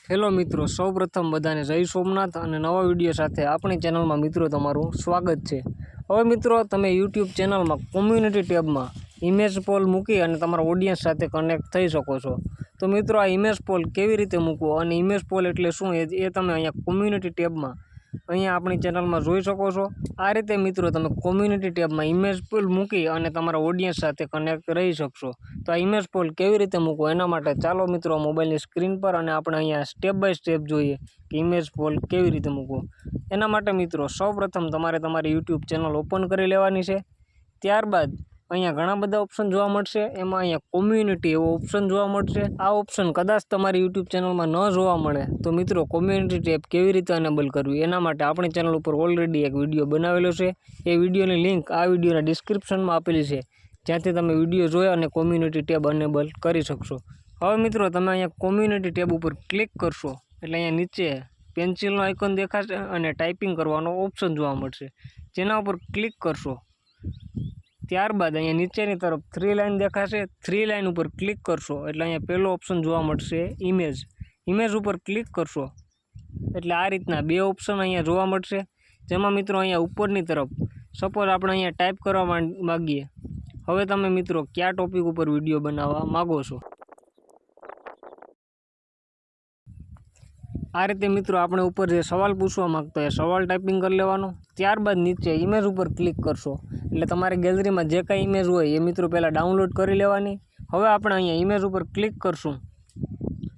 Hello मित्रों, सौ प्रथम बधाने जय सोमनाथ और नवा विडियो साथे अपनी चेनल में मित्रों तमारू स्वागत है। हवे मित्रों तमे यूट्यूब चेनल में कम्युनिटी टेब में इमेज पोल मूकी और तमारा ऑडियंस साथे कनेक्ट थई सको छो। तो मित्रों आ इमेज पोल केवी रीते मूकवो और इमेज पोल एटले शुं ए तमे अहींया कम्युनिटी टेब में अहींया अपनी चेनल में जोई सको छो। आ रीते मित्रों तमे कम्युनिटी टेब में इमेज पोल मूकी और तमारा ऑडियंस साथे कनेक्ट रही शकशो। तो आ इमेज पोल केवी रीते मूकवो एना माटे चालो मित्रों मोबाइल की स्क्रीन पर और आपणे अहींया स्टेप बाय स्टेप जोईए कि इमेज पोल केवी रीते मूकवो। एना माटे मित्रों सौ प्रथम तमारे तमारी यूट्यूब चेनल ओपन करी लेवानी छे। त्यारबाद अहींया घणा बधा ऑप्शन जोवा मळशे, एमां अहींया कम्युनिटी एवो ऑप्शन जोवा मळशे। आ ऑप्शन कदाच तमारी यूट्यूब चेनल में न जोवा मळे तो मित्रों कम्युनिटी टेब केवी रीते एनेबल करवी एना माटे आपणी चेनल पर ऑलरेडी एक विडियो बनावेलो छे। ए विडियोनी लिंक आ विडियोना डिस्क्रिप्शन में आपेली छे, ज्यांथी तमे विडियो जोई अने कम्युनिटी टेब एनेबल करी शकशो। हवे मित्रों तमे अहींया कम्युनिटी टेब पर क्लिक करशो एटले अहींया नीचे पेन्सिलनो आइकन देखाशे अने टाइपिंग करवानो ऑप्शन जोवा मळशे, जेना पर क्लिक करशो। त्यारबाद अहींया नीचेनी तरफ 3 लाइन देखाशे, 3 लाइन पर क्लिक करशो एटले अहींया पहेलो ऑप्शन जोवा मळशे इमेज। इमेज पर क्लिक करशो एटले आ रीतना बे ऑप्शन अहींया जोवा मळशे, जेमां मित्रों अहींया उपरनी तरफ सपोज आपणे अहींया टाइप करवा मागीए। हवे तमे मित्रों क्या टॉपिक पर विडियो बनावा मागो छो। आ रीते मित्रों आपणे ऊपर जे सवाल पूछवा मांगता है सवाल टाइपिंग कर लेवानो। त्यारबाद नीचे इमेज पर क्लिक करशो एटले तमारी गैलरी में जे कांई इमेज होय ए मित्रों पहला डाउनलॉड करी लेवानी। हवे आपणे अहींया इमेज पर क्लिक करशुं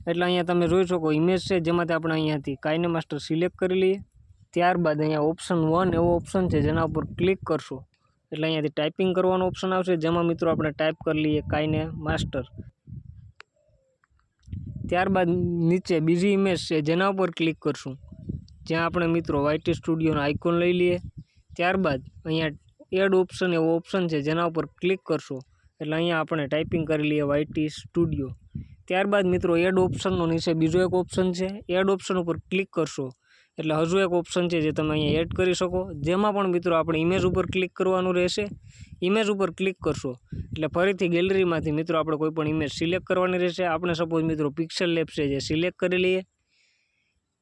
एटले अहींया तमे जोई शको इमेज छे, जेमांथी आपणे अहींयाथी काइनेमास्टर सिलेक्ट करी लईए। त्यारबाद अहींया ऑप्शन 1 एवो ऑप्शन छे जेना पर क्लिक करशो एटले अहींयाथी टाइपिंग करवानो ऑप्शन आवशे, जेमां मित्रों आपणे टाइप कर लईए काइनेमास्टर। त्यारबाद नीचे बीजी इमेज है जेना पर क्लिक करशुं, ज्यां आपणे मित्रों वाईटी स्टूडियो आइकन लई लीए। त्यारबाद अहींया एड ऑप्शन एवो ऑप्शन है जेना पर क्लिक करशो एटले अहींया आपणे टाइपिंग करी लीए वाईटी स्टूडियो। त्यारबाद मित्रों एड ऑप्शन नीचे बीजो एक ऑप्शन है, एड ऑप्शन पर क्लिक करशो एटले हजू एक ऑप्शन है जे तमे अहींया एड करी शको, जेमां पण मित्रों आपणे इमेज पर क्लिक करवानुं रहेशे। इमेज पर क्लिक करशो एटले फरीथी गैलरी मांथी मित्रों आपणे कोई पण इमेज सिलेक्ट करवानी रहेशे। आपणे सपोज मित्रों पिक्सल लैब छे जे सिलेक्ट करी लईए।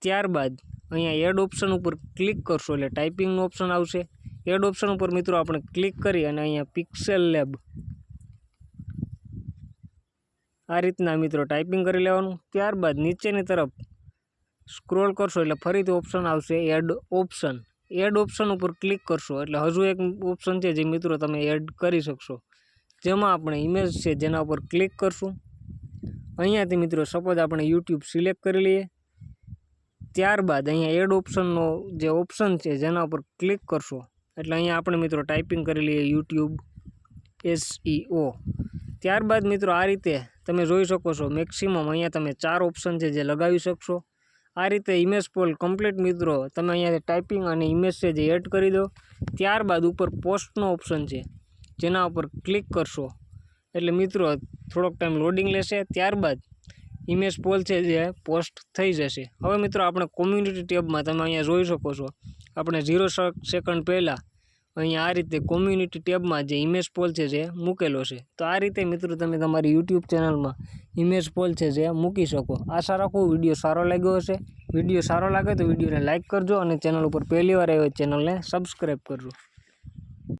त्यारबाद अहींया एड ऑप्शन पर क्लिक करशो एटले टाइपिंग ऑप्शन आवशे। एड ऑप्शन पर मित्रों आपणे क्लिक करी अने अहींया पिक्सल लैब आ रीतना मित्रों टाइपिंग करी लेवानुं। त्यारबाद नीचेनी तरफ स्क्रॉल करशो एटले फरीथी ऑप्शन आवशे एड ऑप्शन। एड ऑप्शन पर क्लिक करशो एटले हजू एक ऑप्शन है जे मित्रों तमे एड करी शकशो, जेमां आपणे इमेज छे जेना पर क्लिक करशुं। अहींयाथी मित्रों सपोज आपणे यूट्यूब सिलेक्ट करी लईए। त्यारबाद अहींया एड ऑप्शननो जे ऑप्शन है जेना पर क्लिक करशो एटले अहींया आपणे मित्रों टाइपिंग करी लईए यूट्यूब SEO। त्यारबाद मित्रों आ रीते तमे जोई शको छो मैक्सिमम अहींया तमे 4 ऑप्शन है जे लगावी शकशो। आ रीते इमेज पोल कम्प्लीट मित्रों तमे अहींया टाइपिंग अने इमेज है जे एड करी दो। त्यारबाद ऊपर पोस्टनो ऑप्शन है जेना पर क्लिक करशो एटले मित्रों थोड़ोक टाइम लोडिंग लेशे। त्यारबाद इमेज पोल है जे पोस्ट थई जशे। हवे मित्रों आपणे कम्युनिटी टेब में तमे अहींया जोई शको छो आपणे 0 सेकंड पहला अहींया आ रीते कम्युनिटी टेब में जे इमेज पोल है जे मूकेलो छे। तो आ रीते मित्रों तमे तमारी यूट्यूब चेनल में इमेज पोल है जे मूकी शको। आशा राखुं विडियो सारो लाग्यो हशे। विडियो सारो लागे तो विडियो ने लाइक करजो और चेनल पर पहली वार आव्या चेनल ने सब्सक्राइब करजो।